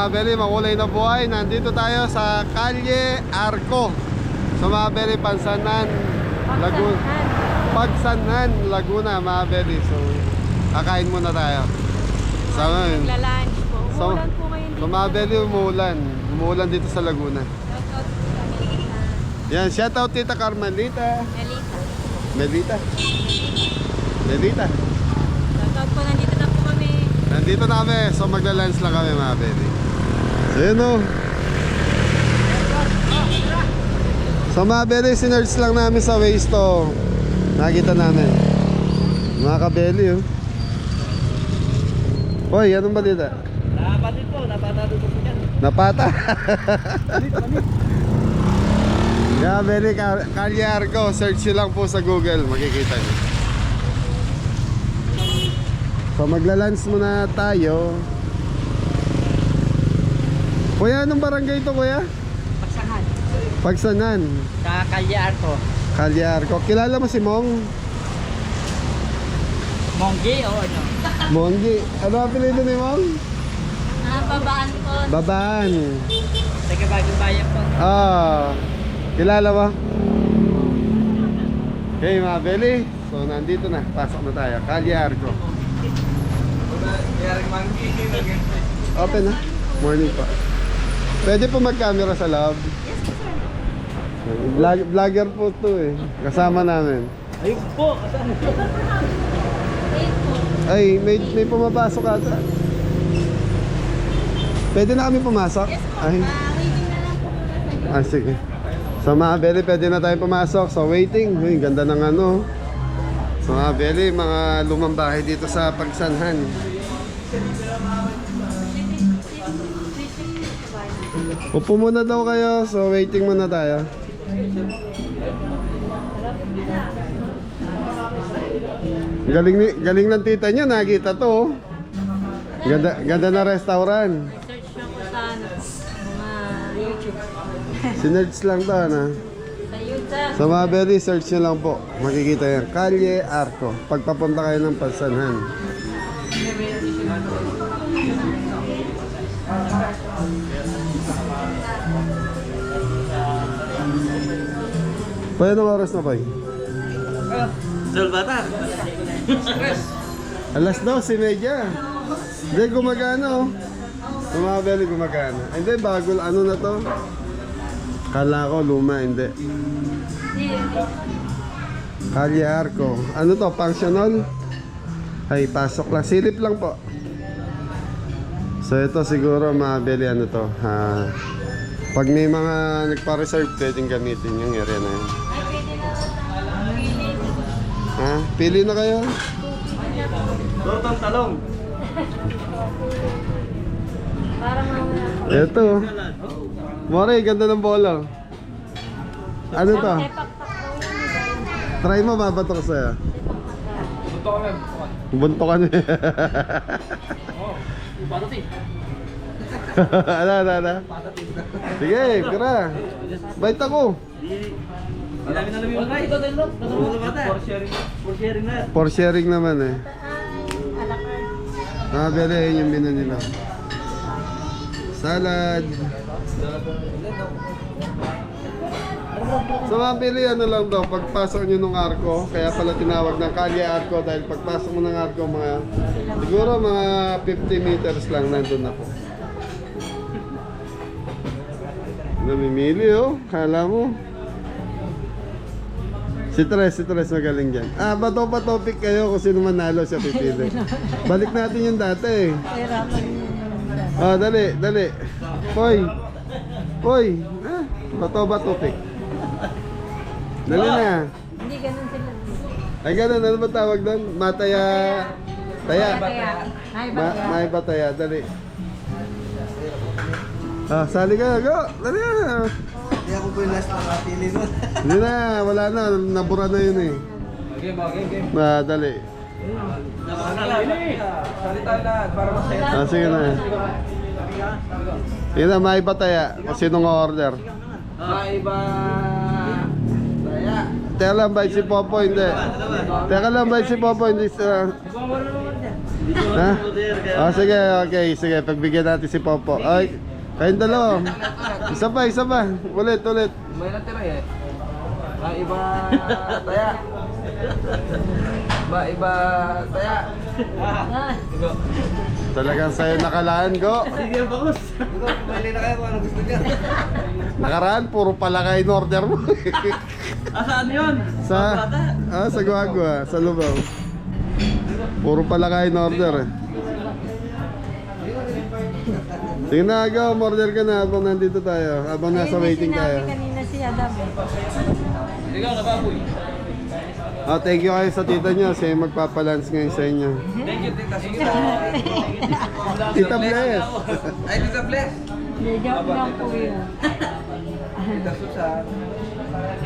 mga beli, makulay na buhay. Nandito tayo sa Kalye Arco, sa mga beli, Pansanan, Laguna. Pagsanan, Laguna, mga beli. So, kakain muna tayo. Sa ngayon, Nagla-lunch po. Umuulan po ngayon dito. sa mga beli, umuulan. Umuulan dito sa Laguna. Shoutout po sa Melita. Yan, shoutout Tita Carmelita. Melita. Melita. Melita. Shoutout po, nandito na po kami. Nandito na kami, so magla-lunch lang kami, mga beli. So yun o. So mga beli, sinerge lang namin sa Waze to. Nakita namin mga kabeli oh. Hoy, anong balita? Napatid po, napata doon po yan. Napata? Kaya beli, Kalye Arco, search nyo lang po sa Google, makikita nyo. So magla-lunch muna tayo. Kuya, anong barangay ito kuya? Pagsahan. Pagsanan. Sa Kalye Arco. Kalye Arco. Kilala mo si Mong? Monggi o ano? Monggi. Ano ang apelido ni Mong? Babaan po. Babaan. Taga Bagong Bayan po. Kilala mo? Okay mga beli. So nandito na. Pasok na tayo. Kalye Arco. Open na. Morning pa. Pwede po mag-camera sa loob. Vlogger po to eh. Kasama namin. Ayun po. Ay, may pumapasok ata. Pwede na kami pumasok? Ay. Sige. So mga beli, pwede na tayo pumasok. So waiting. Uy, ganda ng ano. So mga beli, mga lumang bahay dito sa Pagsanhan. Upo muna daw kayo. So waiting muna tayo. Galing ng tita nyo, nakita to oh. Ganda na restaurant. Search lang po sa ano, mga YouTube. Sinerge lang to ano. Sa YouTube. Sa mga beli, search nyo lang po. Makikita yan. Kalye Arco. Pagpapunta kayo ng Pansanan. Pwede na oras na pa Salbata. Alas 12:30. Hindi, gumagana oh. Sa mga beli, gumagana. Hindi, bago, ano na to? Kala ko, luma, hindi. Kalye Arco. Ano to, functional? Ay, pasok lang. Silip lang po. So ito siguro mga beli, ano to? Pag may mga nagpa-reserve, pwedeng gamitin yung area na yun. Pili na kayo. Lotong talong. Parang mga Ito. More, ganda ng bola. Ano to? Try mo, babato ko sa'yo. Bunto ka na. Ano. Sige, pira. Bait ako. Dami na namin yung mga ito din, for sharing na. For sharing naman eh. alakar. Bele, yun yung menu nila. Salad. So mga bili, ano lang daw, pagpasok nyo ng Arco, kaya pala tinawag ng Kalye Arco dahil pagpasok mo ng Arco, siguro mga 50 meters lang nandun ako. Namimili oh, kala mo. Si Tres magaling dyan. Bato pa topic kayo kung sino manalo siya pipili. Balik natin yung dati eh. Dali. Poy. Bato ba topic? Dali na. Hindi ganun sila. Ay ganun, ano ba tawag doon? Mataya. Taya. May bataya, dali. Sali ka, go. Dali na. Hindi ako po yung last na napili nun. Hindi na, wala na. Nabura na yun eh. Game. Dali. Salita na, para masaya. Sige na. Yun na, may bataya. Kung sinong order. Iba. Daya. Teka lang, bait si Popo, hindi. Teka lang, bait si Popo, hindi sa... Ha? Oh, sige, okay. Sige, pagbigyan natin si Popo. Ay, kayong dalawa. Isa pa, isa pa. Ulit. May natira eh. Iba taya. Iba taya. Talagang sa'yo nakalaan, Go. Sige, bagus. Pumili na kayo kung ano gusto niya. Nakaraan, puro palaka in order mo. Saan yun? Sa Guagua, sa Lubao. Puro palaka in order eh. Sige na, Go, order ka na habang nandito tayo. Habang nasa waiting tayo. Kanina si Adam eh. Ikaw na baboy. Oh, thank you kayo sa tita nyo. Siya yung magpapalance ngayon sa inyo. Thank you, Tita. Sige. Tita Bless. Ay, Tita Bless. Hindi, joke lang po yun. Tita Susan.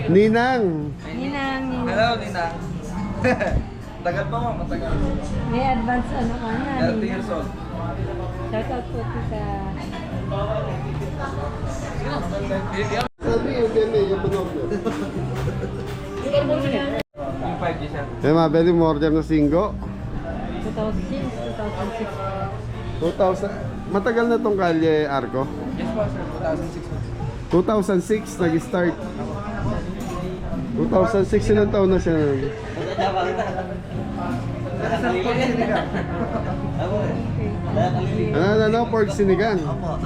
Ninang. Ninang. Hello, Ninang. Tagal pa mo, matagal. May advance ano ka na. 30 years old. Shout out po tita. Sabi yung beme, yung panogno. Yung 5G siya. Eh, mabili mo order na singgo. 2006, 2006. 2000. Matagal na tong kalye, Arco. Yes po, sir. 2006 2006. nag-start. 2006 ilang taon na siya. Ano, pork sinigang. Opo.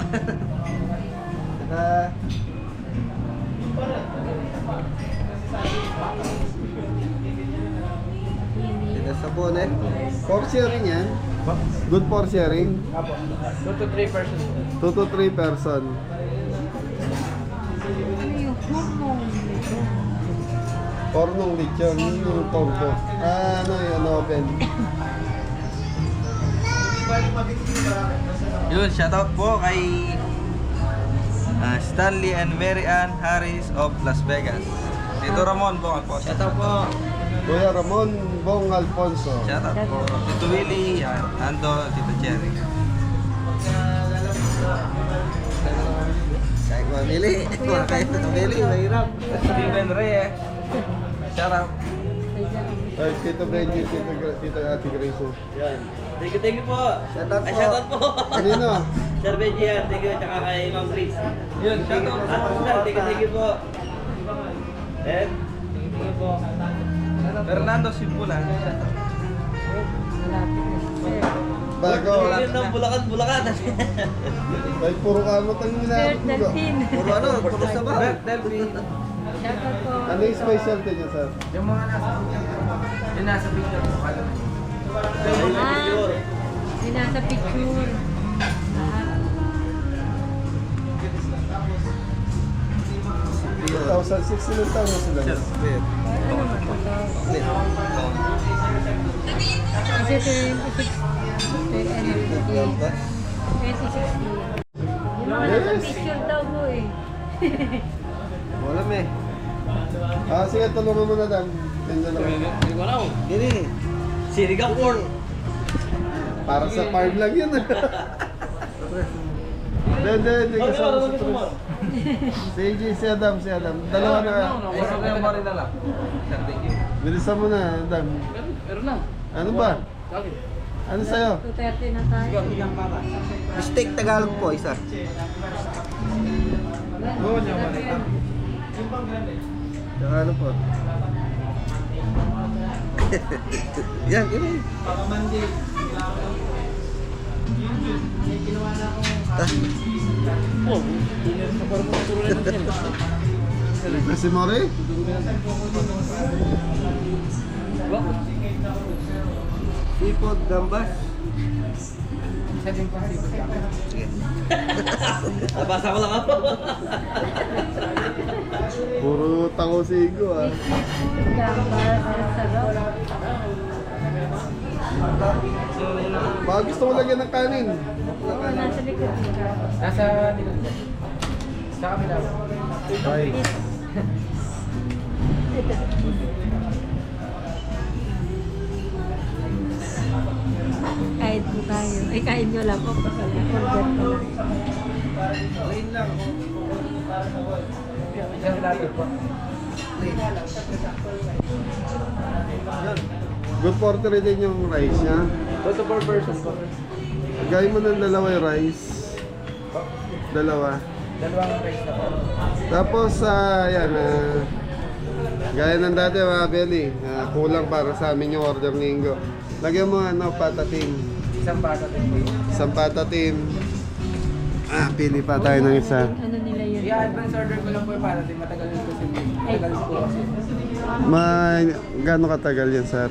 Tita Sabon eh. Pork sharing yan. Good for sharing. Apo. 2 to 3 persons. 2 to 3 person. Ano yung hormone nito? Pornong lechon, yung porko. Ano yun, open. Yun, shoutout po kay Stanley and Mary Ann Harris of Las Vegas. Tito Ramon po po. Shoutout po. Kuya Ramon Bong Alfonso. Shoutout po. Tito Willie, Ando, Tito Cherry. Kahit mamili. Kahit mamili, mahirap. Steven Reyes. Shoutout. Ay, Tito Benji, Tito Ate Grace. Yan. Thank you po. Shoutout po. Shoutout po. Kanino? Sir Benji yan. Thank you. Tsaka kay Ma'am Grace. Yun, shoutout po. Thank you po. And? Thank you po. Fernando Simpulan. Bago. Yun ang Bulacan. Ay, puro kamot ang Bert ginagawa ko. Delfin. Puro sa ba? Bert Delphi. Shout out po. Ano yung specialty niya, sir? Yung mga nasa picture. Yung nasa picture. Ah, 2006 ilang taon na sila. ano ba ito? Kasi 2016. Yung mga nasa picture daw po eh. Wala me. Sige, tulungan mo na, Dan. Yan na lang. Hindi ko alam. Dini. Sinigang pork. Para sa farm lang yun. Hindi kasama sa truck. Si Adam. Dalawa na. Isa ko yung marina lang. Thank you. Bilisan mo na, Adam. Meron na. Ano ba? Ano sa'yo? 2:30 na tayo. Steak Tagalog po, isa. Saka ano po? Yan, yun. Si Mori? Sipod, gambas. Nabasa ko lang ako. Puro tako sigo ah. Gambar, sarap. Baka gusto mo lagyan ng kanin. Oo, nasa likod. Nasa likod. Sa kabila. Ay. Kain po tayo. Ay, kain nyo lang po pala. Order pa lang. Plain lang. Isang lahat po. Good for 3 din yung rice niya. Ito per person po. Gaya mo ng dalawa yung rice. Dalawa. Dalawang price na po. Tapos, yan, gaya ng dati mga belly, kulang para sa amin yung order ni Ingo. Lagyan mo patatim. Isang bata din po. Isang patatim. Pili pa tayo ng isa. Ano nila yun? I-advance order ko lang po yung para din matagal yun kasi. Matagal po kasi. Gano'ng katagal yan, sir?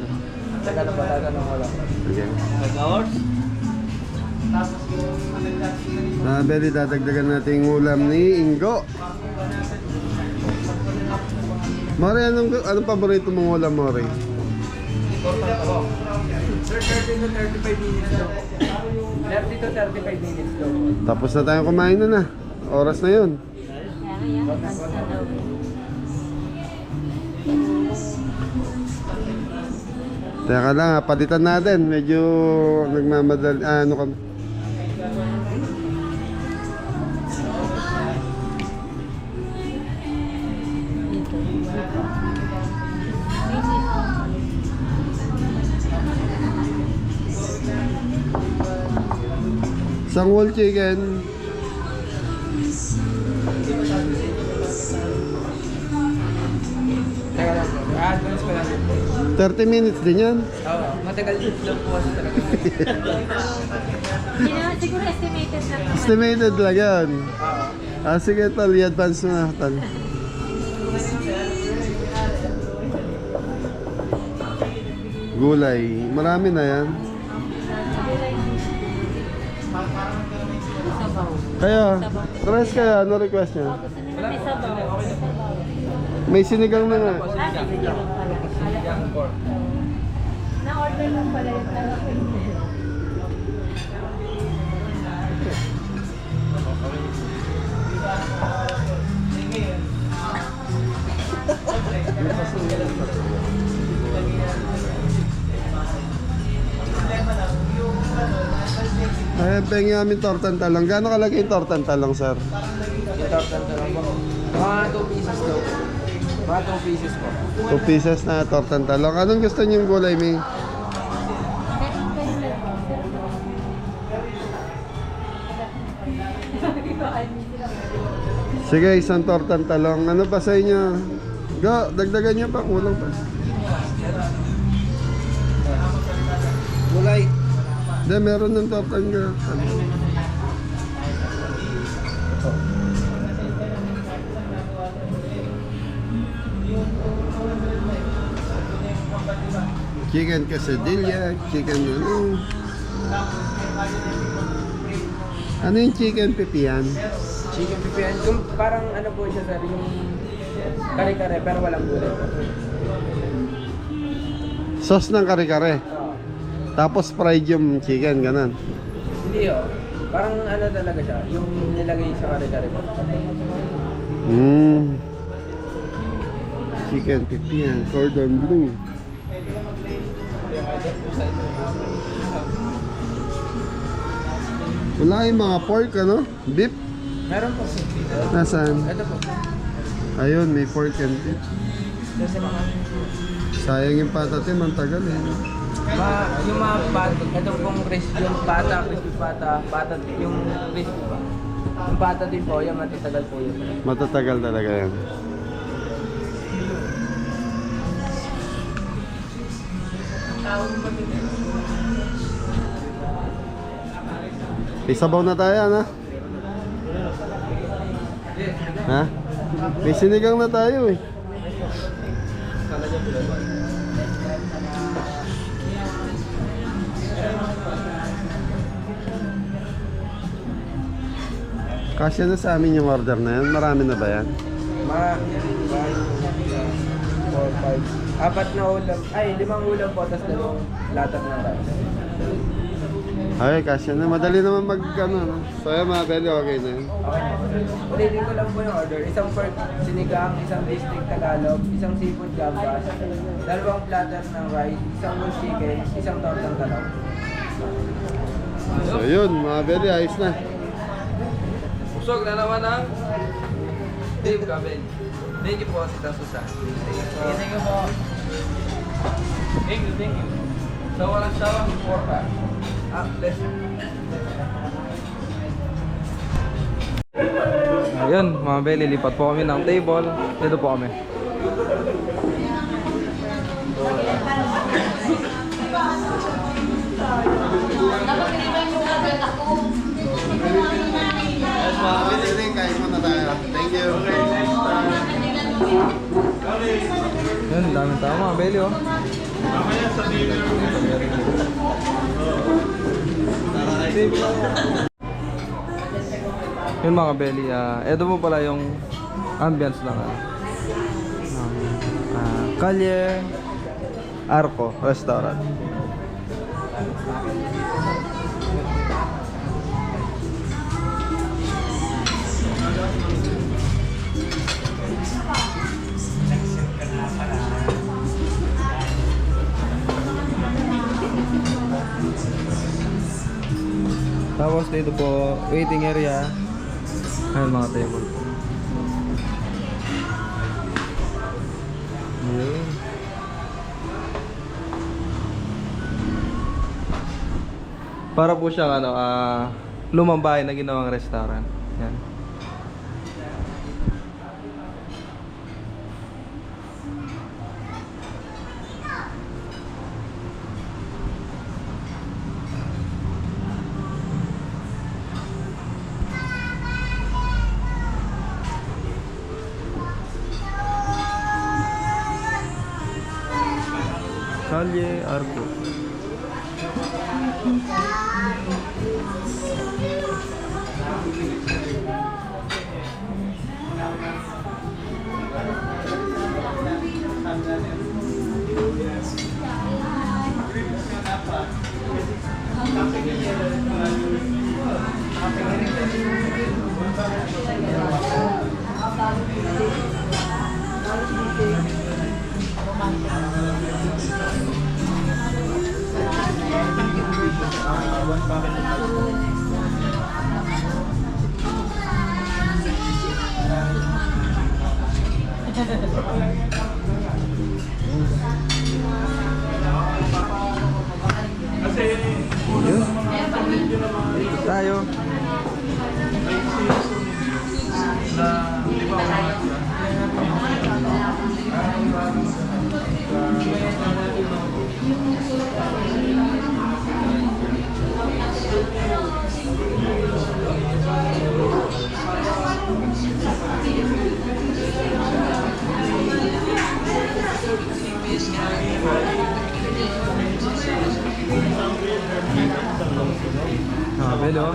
Tagal na patagal na wala. Okay. 5 hours? Mga belly, dadagdagan natin yung ulam ni Ingo. Mori, anong paborito mong ulam, Mori? Sir, 30 to 35 minutes daw. 30 to 35 minutes daw. Tapos na tayong kumain na. Oras na yun. Kaya nga, advance na daw. Teka lang, palitan natin. Medyo nagmamadali. Ano kami? Isang whole chicken. Teka lang po. I-advance ko lang din po. 30 minutes din yan. Oo, matagal din lang po kasi talaga. Hindi naman siguro estimated na naman. Estimated lang yan. Oo. Sige tol, i-advance mo na tol. Gulay, marami na yan. Sabaw. Kaya, tres kaya, ano request niya? Gusto nila may sabaw. May sinigang na nga. Sige lang pala. Young pork. Na-order lang pala yung talaga. Ay, pengi namin tortang talong. Gano'ng kalaki yung tortang talong, sir? Yung tortang talong po. Mga 2 pieces daw. Mga 2 pieces po. 2 pieces na tortang talong. Anong gusto niyong gulay, May? Sige, isang tortang talong. Ano pa sa inyo? Go, dagdagan niyo pa. Kulang pa. Gulay. Hindi, meron ng tortang talong. Chicken quesadilla, chicken ano. Ano yung chicken pipian? Chicken pipian. Yung parang ano po siya sir, yung kare-kare pero walang gulay po. Sauce ng kare-kare. Oo. Tapos fried yung chicken, ganun. Hindi oh. Parang ano talaga siya, yung nilagay sa kare-kare po. Chicken pipian, cordon bleu. Wala yung mga pork, ano? Beef? Meron po. Nasaan? Ito po. Ayun, may pork and beef. Kasi mga Sayang yung patatim, ang tagal eh. yung mga pata, ito pong yung pata, crispy pata, yung crispy pa. Yung pata din po, yung matatagal po yun. Matatagal talaga yan. Isabaw na tayo, ano? Ha? May sinigang na tayo eh. Kasya na sa amin yung order na yan. Marami na ba yan? Mga 1, 2, 3, 4, 5. Apat na ulam. Ay, 5 ulam po, tapos 2 latag ng rice. Ay, kasya na. Madali naman mag ano, no? So yan mga belly, okay na yun. Okay na po. Ulitin ko lang po yung order. Isang pork sinigang, isang beef Tagalog, isang seafood gambas, 2 platter ng rice, isang whole chicken, isang tortang talong. So yun, mga belly, ayos na. Usog na naman ang Dave Gavin. Thank you po, Tita Susan. Thank you po. Thank you. So, walang sawa, suporta. Less. Ayun, mga be, lilipat po kami ng table. Dito po kami. Yes, mga kapatid, kain muna tayo. Thank you. Ayun, daming tao mga belly, oh. Yun mga belly, ito po pala yung ambience lang. Calle Arco Restaurant. Tapos dito po, waiting area. Ayun mga table. Ayun. Para po siyang ano, lumang bahay na ginawang restaurant. Yan. Calle Arco. Yun. Dito tayo. Belo.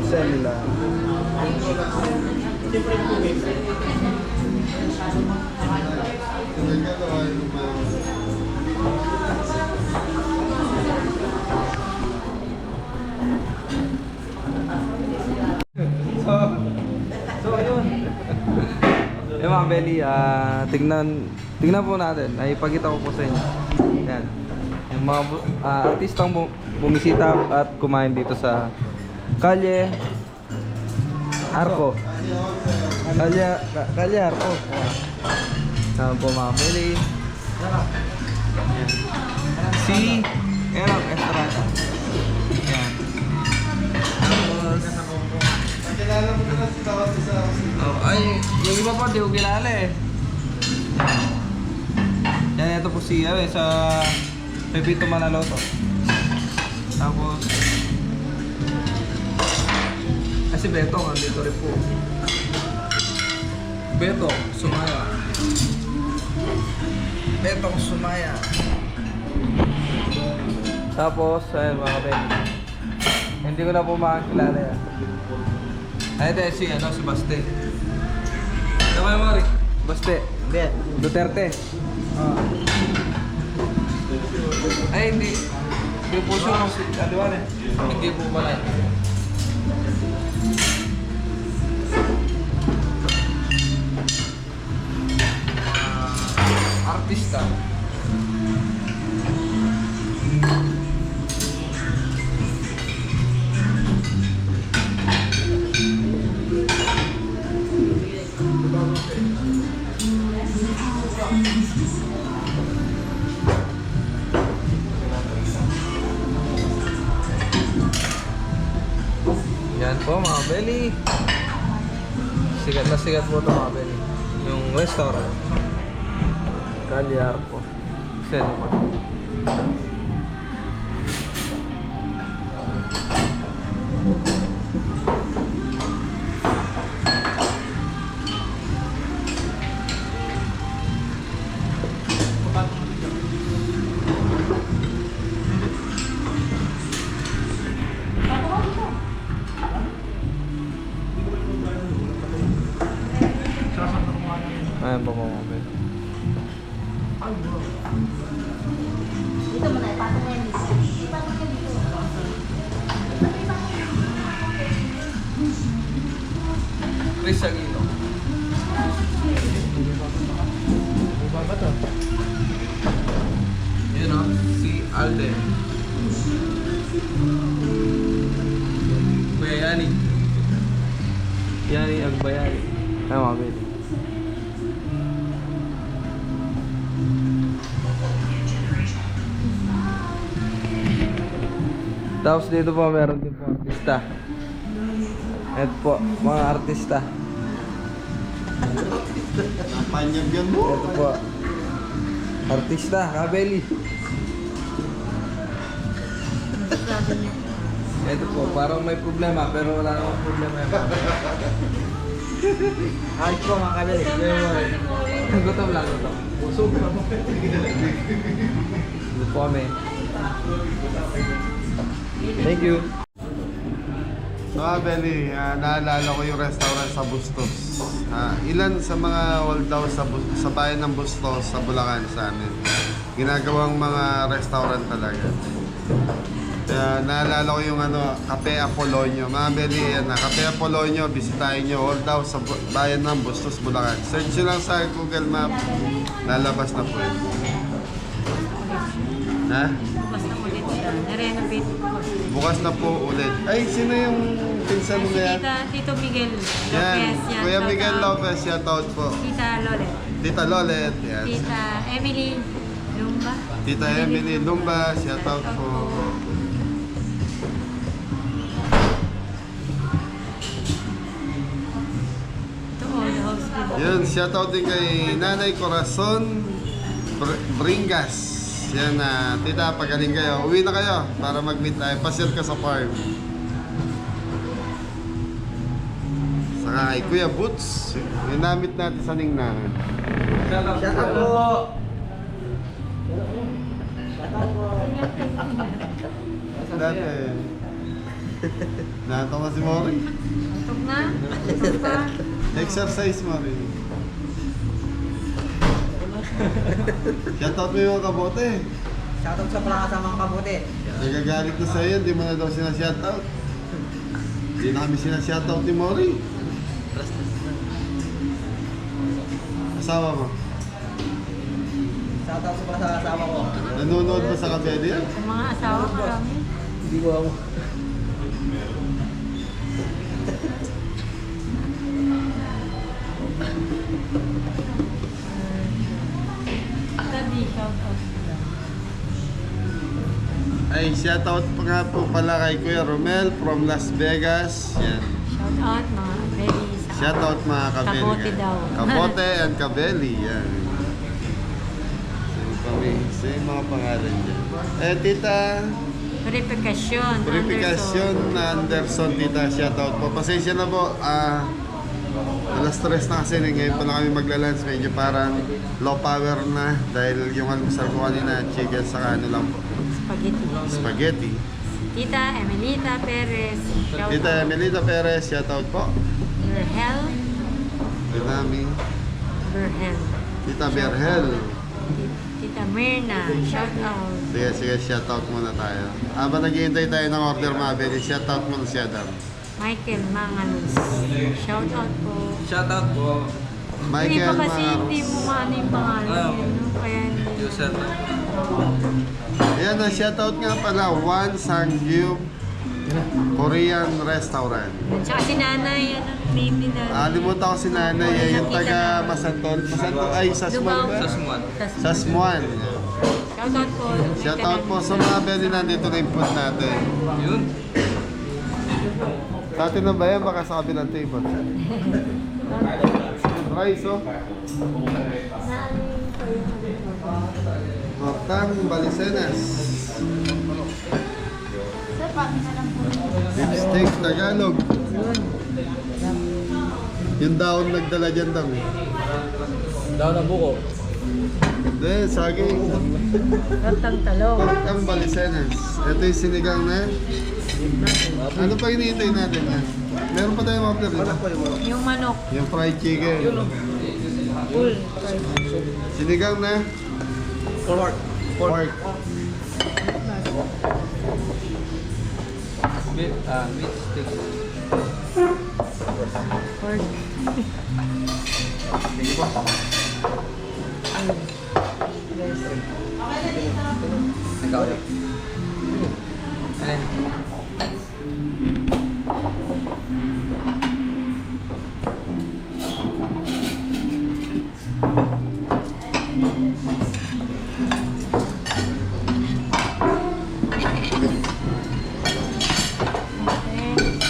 Sella. So ayun. Yung mga belly, tingnan po natin. Ay ipakita ko po sa inyo. Yan. Yung mga artistang bumisita at kumain dito sa Calle Arco. Calle Arco. Saan po mga belly? Yan. Si Erap Restaurant. Yan. Tapos Kilala mo na si Tawad sa ay, yung iba pa, di ko kilala eh. Yan, ito po siya sa Pepito Manaloto. Tapos, si Beto, andito rin po. Beto, Sumaya. Beto, Sumaya. Tapos, ayun mga kapatid. Hindi ko na po makakilala yan. Ay, ito si Baste. Ano kayo, Mari? Baste. Hindi. Duterte. Ay, hindi. Hindi po siya si Aliwan eh. Hindi po pala. Artista. Sikat na sikat po ito mga Benny. Yung restaurant. Calyar po. Selma. Ayan po mga Benny. Dito mo na, ipatong mo yan dito. Ipatong mo yan dito. Chris Aguilo. Yun o, si Alden. Kuya Yani. Yani Agbayani. Ay mga Benny. Tapos dito po meron din po artista. Ito po, mga artista. Panyagyan mo. Ito po. Artista, Kabeli. Ito po, parang may problema pero wala namang problema yan. Ayos po mga kabili. Gutom lang, gutom. Busog na po. Ito po kami. Thank you. So, Belly, naalala ko yung restaurant sa Bustos. Ilan sa mga daw sa bayan ng Bustos, sa Bulacan sa amin. Ginagawang mga restaurant talaga. Kaya naalala ko yung Cafe Apolonio. Mga Belly, Cafe Apolonio, bisitahin nyo daw sa bayan ng Bustos, Bulacan. Search nyo lang sa Google Map, lalabas na po yun. Ha? Bukas na ulit siya. Na-renovate po. Bukas na po ulit. Ay, sino yung pinsan mo na yan? Tito Miguel Lopez. Yan, Kuya shout Miguel out. Lopez, shout out po. Tita Lolet. Tita Lolet, yan. Tita Emily Lumba. Tita Emily Lumba, shout out po. To all the hospital. Yun, shout out din kay Nanay Corazon Bringas. Yan tita, pagaling kayo. Uwi na kayo para mag-meet tayo. Pasyal ka sa farm. Saka kay Kuya Boots. Yung namit natin sa Ningnan. Shout out po. Dati. Nato ka si Mori. Tutok na? Tutok pa? Exercise mo rin. Shoutout mo yung mga kabote. Shoutout sa pala kasamang kabuti. Nagagalit na sa'yo, hindi mo na daw sinashoutout. Hindi na kami sinashoutout ni Mori. Asawa mo. Shoutout sa pala sa kasama ko. Nanonood ba sa kabeli yan? Sa mga asawa marami. Hindi ko ako. Daddy, shout out. Ay, shoutout pa nga po pala kay Kuya Romel from Las Vegas. Yan. Shout out mga Abeli sa Shoutout mga kabeli. Kabote daw. Kabote and kabeli. Yan. Same mga pangalan dyan. Eh, tita, Purification. Purification Anderson, tita, shoutout po. Pasensya na po, alas 3 na kasi ngayon pa na kami maglalunch. Medyo parang low power na dahil yung almusal ko kanina, chicken sa lang po. Spaghetti. Spaghetti. Tita Emelita Perez. Shout Tita out. Emelita Perez, shoutout po. Berhel. Dinami. Berhel. Tita Berhel. Tita Myrna. Shout out. Sige, shoutout muna tayo. Habang naghihintay tayo ng order mga beli, shoutout muna si Adam. Michael Mangalos. Shout out po. Shoutout po. Hindi Michael pa kasi hindi Mangaros. mo maano yung pangalan. Ayaw. No? Kaya hindi. User na. Ayan na, shoutout nga pala, One Sangyup Korean Restaurant. Tsaka si nanay, name ni nanay. Alimutan ko si nanay, yung taga Masantol. Masantol, ay, Sasmuan ba? Sasmuan. Sasmuan. Shout out po. Shoutout po sa mga beli nandito na yung food natin. Yun. Sa atin na ba yan? Baka sa kabilang table. Rice, oh. Saan po yung Octang Balicenas. Sir, pati na lang po. Beef steak Tagalog. Yung daon nagdala dyan daw. Daw ng buko. Hindi, saging. Tortang talong. Octang Balicenas. Ito yung sinigang na. Ano pa hinihintay natin? Meron pa tayong order dito. Yung manok. Yung fried chicken. Full. Sinigang na. Pork. Pork. Meat stick. Pork. Sige po. Ikaw yun. Alin?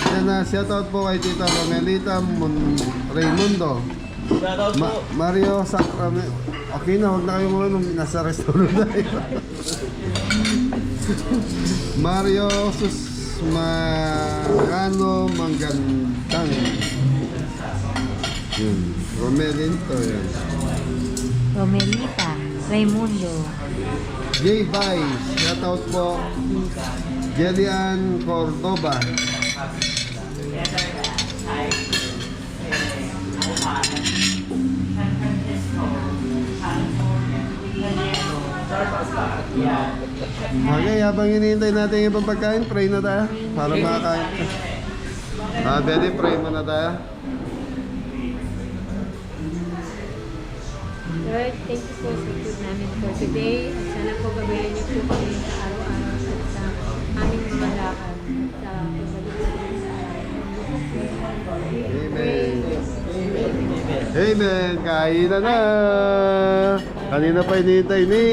Yan na, shoutout po kay Tita Romelita Raimundo. Shoutout po. Mario Sacramento. Okay na, huwag na kayong mga nasa restaurant na yun. Mario Susmarano Manggandang. Yun. Romelinto yan. Romelita. Raimundo. J. Vice. Shoutout po. Jelian Cordoba. Okay, habang hinihintay natin yung ibang pagkain, pray na tayo para makakain. Belly, pray muna tayo. Lord, thank you po sa food namin for today. At sana po gabayan niyo po kami sa araw-araw at sa aming mga lakad. At sa pagbalik sa Amen. Amen. Kain na na. Kanina pa hinihintay ni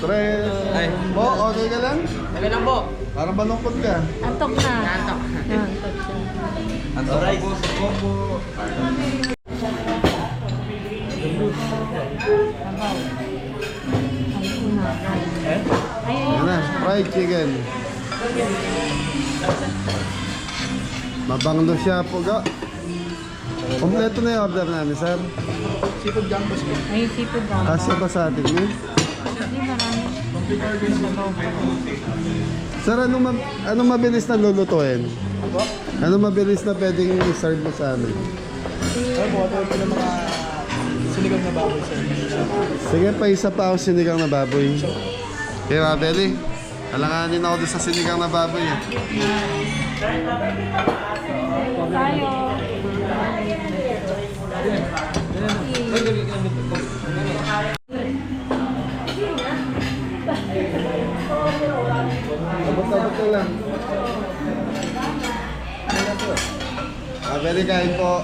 Tres. Ay. Bo, okay ka lang? Sabi lang po. Parang malungkot ka. Antok na. Antok. Antok siya. Anto po sa combo. Ay, una. Ay, Yan na, fried chicken. Mabanglo siya po ga. Kompleto na yung order namin, sir. Ay, seafood lang. Kasya ba sa atin, eh? Hindi, marami. Sir, anong mabilis na lulutuin? Anong mabilis na pwedeng i-serve mo sa amin? Sinigang na baboy sir. Sige, pa isa pa ako sinigang na baboy. Okay, Mabeli. Alanganin ako doon sa sinigang na baboy. Eh. Tayo. Abot-abot ko lang. Mabeli, kain po.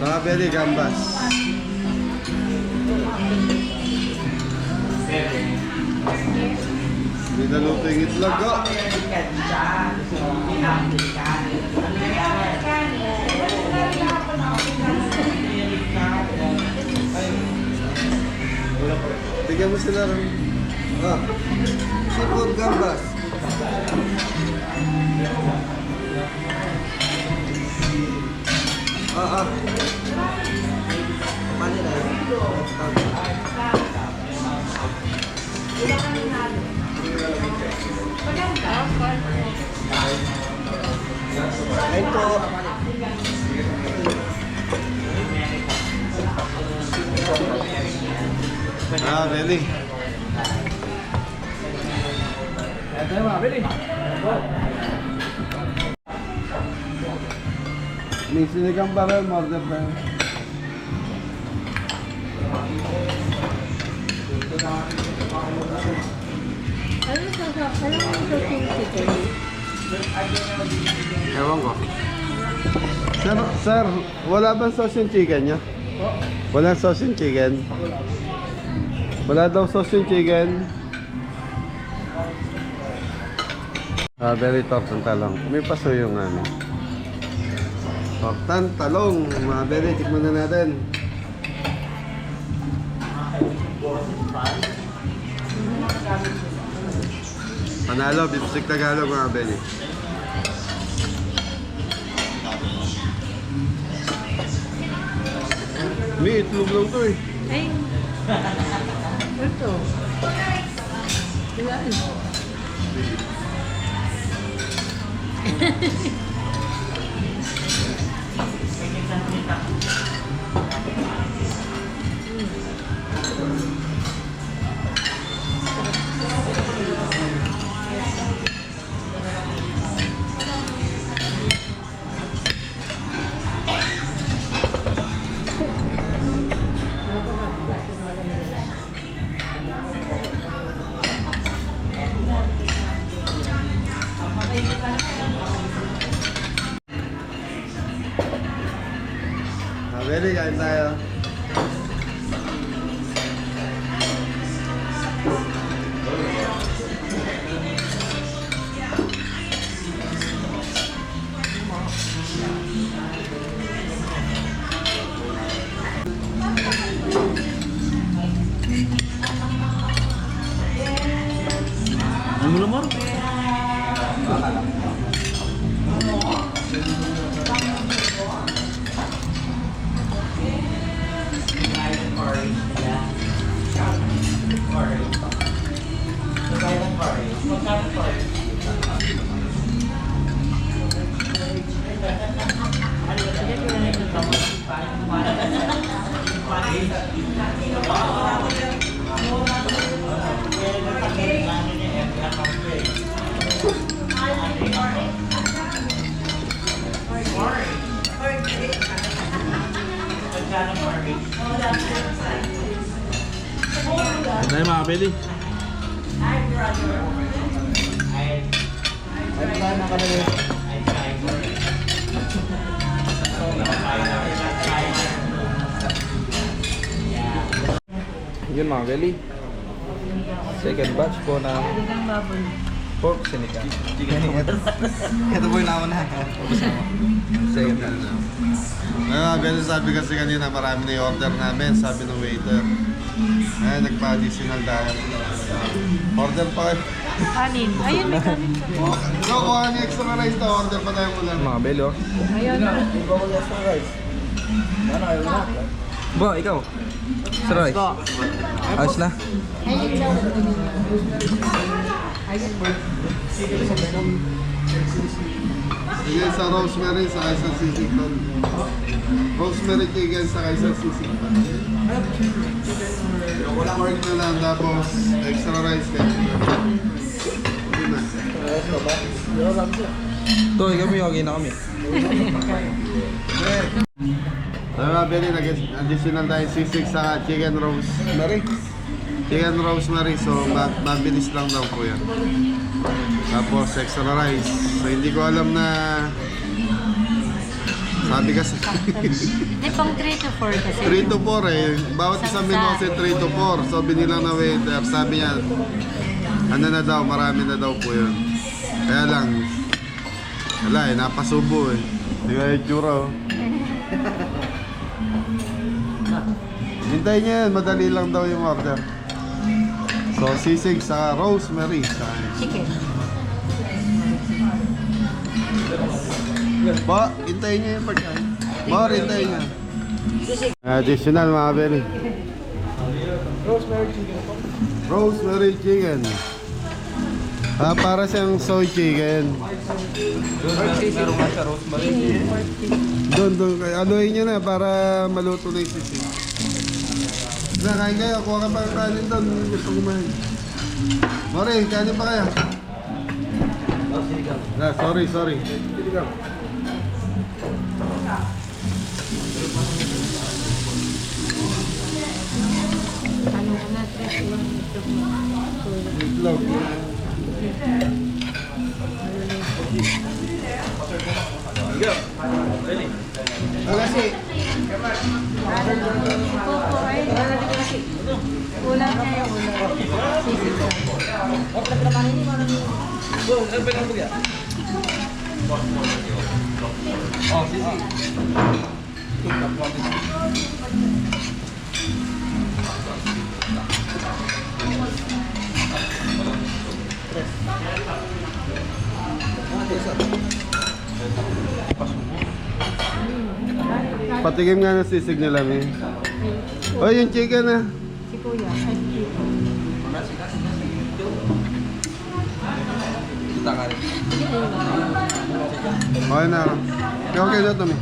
Mabeli, gambas. Hindi naluto yung itlog, oh. Bigyan mo sila rin. Ah. Seafood gambas. Ah. Manila. Ito. Really? Ito na mabili. May sinigang pa rin, order pa rin. Ano sa chicken? Ewan ko. Sir, wala bang sauce yung chicken nyo? Wala sauce yung chicken? Wala daw sauce yung chicken? Very tortang talong. May paso yung ano. Tortang talong. Mga beri, tikman na natin. Panalo, bipsik Tagalog mga beri. May itlog lang to eh. Ay. Ito. Wala. Very kain tayo. Tayo mga pili. Yun mga belly. Second batch po na Sinigang baboy. pork sinigang. Ito po yung nauna. Second batch. Ganun sabi kasi kanina marami na yung order namin, sabi ng waiter. Ay, nagpa-additional tayo. Order pa kayo. Kanin. Ayun, may kanin ka po. So, kung ano yung extra rice na order pa tayo muna. Mga belly oh. Ayun. Ba, ikaw? Sa rice? Ayos na? Sige, sa rosemary, sa kaisa sisig doon. Rosemary chicken sa kaisa sisig pa. Pork na lang, tapos extra rice kayo. Hindi na. Ito, kami okay na kami. Tama, Benny, nag-additional tayo sisig sa chicken rosemary. Chicken rosemary, so mabilis lang daw po yan. Tapos extra rice. So hindi ko alam na sabi kasi Hindi, pang 3 to 4 kasi. 3 to 4 eh. Bawat isang menu kasi 3 to 4. So binilang na waiter, sabi niya ano na daw, marami na daw po yun. Kaya lang wala eh, napasubo eh. Di ba yung tsura oh. Hintay niya yan, madali lang daw yung order. So sisig sa rosemary sa Chicken. Ba, hintayin niya yung pagkain. Ba, hintayin niya. Additional mga beri. Rosemary chicken. Para siyang soy chicken. Meron nga sa rosemary. Doon. Anuhin niyo na para maluto na yung sisig. Kain kayo. Kuha ka pa ng kanin doon. Gusto kumain. Mari, kanin pa kaya? Sorry. Ano ko na, 3 to 1 itlog mo. Itlog. Opo, ay. Ulam niya yung ulam. Sisig ko. Patikim nga ng sisig nila, mi. Oh, yung chicken na. Si Kuya. Ay, si Tito. Kita ka rin. Okay na. Okay na ito, mi.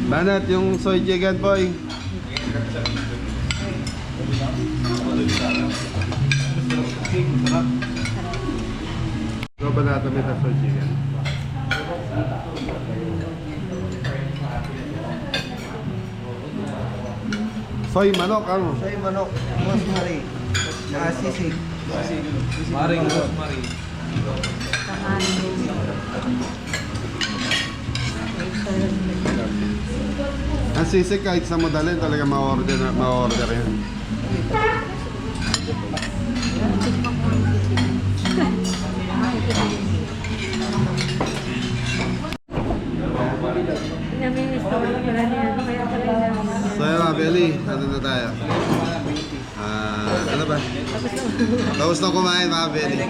Banat, yung soy chicken po, eh. Ito ba natin may soy chicken? Soy manok, ano? Soy manok, rosemary, sisig. Maring rosemary. Ang sisig kahit sa madalin talaga ma-order yan. Namimiss ko lang pala niya. Kaya pala namin. So yun mga Belly, ano na tayo? Ano ba? Tapos na kumain mga Belly.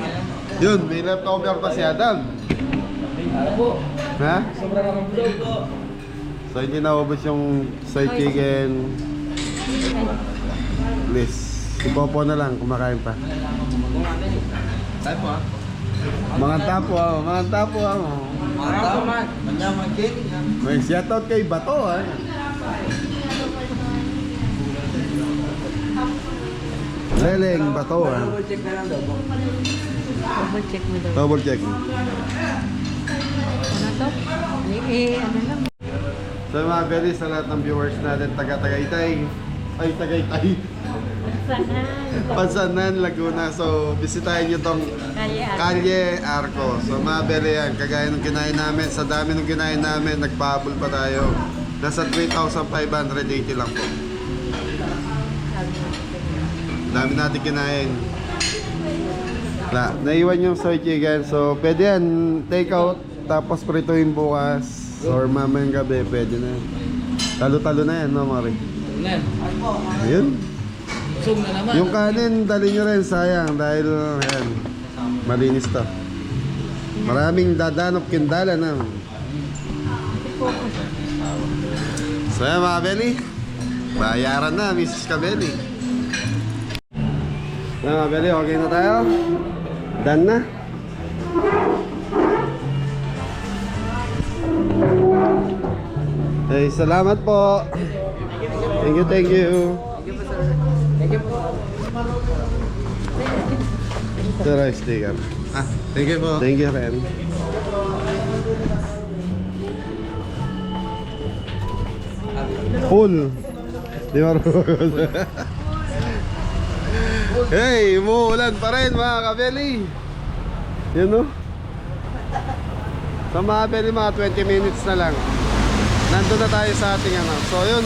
Yun, may leftover pa si Adam. Ha? Sobrang naman bulog po. So hindi naubos yung soy chicken. Please, si Popo na lang, kumakain pa. Tayo po ah. Mga tapo ah, mga tapo ah. Mataw man. Manyaman cake. May shoutout kay Bato ah. Leleng Bato ah. Check na lang daw po. Double check mo daw. Double check. Ano to? Ano lang. So mga Belly, sa lahat ng viewers natin, taga-Tagaytay. Ay, Tagaytay. Sana. Pansanan, Laguna. So, bisitahin nyo tong Kalye Arco. So, mga Belly yan, kagaya ng kinain namin, sa dami ng kinain namin, nagpahabol pa tayo. Nasa 3,580 lang po. Dami natin kinain. Naiwan yung soy chicken. So, pwede yan, take out, tapos prituin bukas. Or mamayang gabi, pwede na yan. Talo-talo na yan, no, Mari? Yan. Ayun. Sum na naman. Yung kanin, dali nyo rin, sayang. Dahil, ayan, malinis to. Maraming dadanop kindala na. So, yan mga Belly. Bayaran na, Mrs. Kabeli. Yan mga Belly, okay na tayo? Done na? Hey, salamat po. Thank you, thank you. Thank you po. Ito rice sticker. Ah, thank you po. Thank you, Ren. Full. Di ba? Hey, umuulan pa rin mga kabeli. Yun no? Sa mga kabeli, mga 20 minutes na lang. Nandun na tayo sa ating ano. So yun,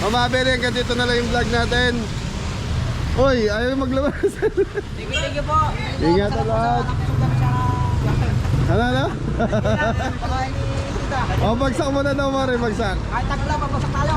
mga kabeli, hanggang dito na lang yung vlog natin. Uy, ayaw maglabas. Thank you po. Ingat na lahat. Ano? O, bagsak mo na daw, Mari, bagsak. Kahit tagal lang, papasok tayo.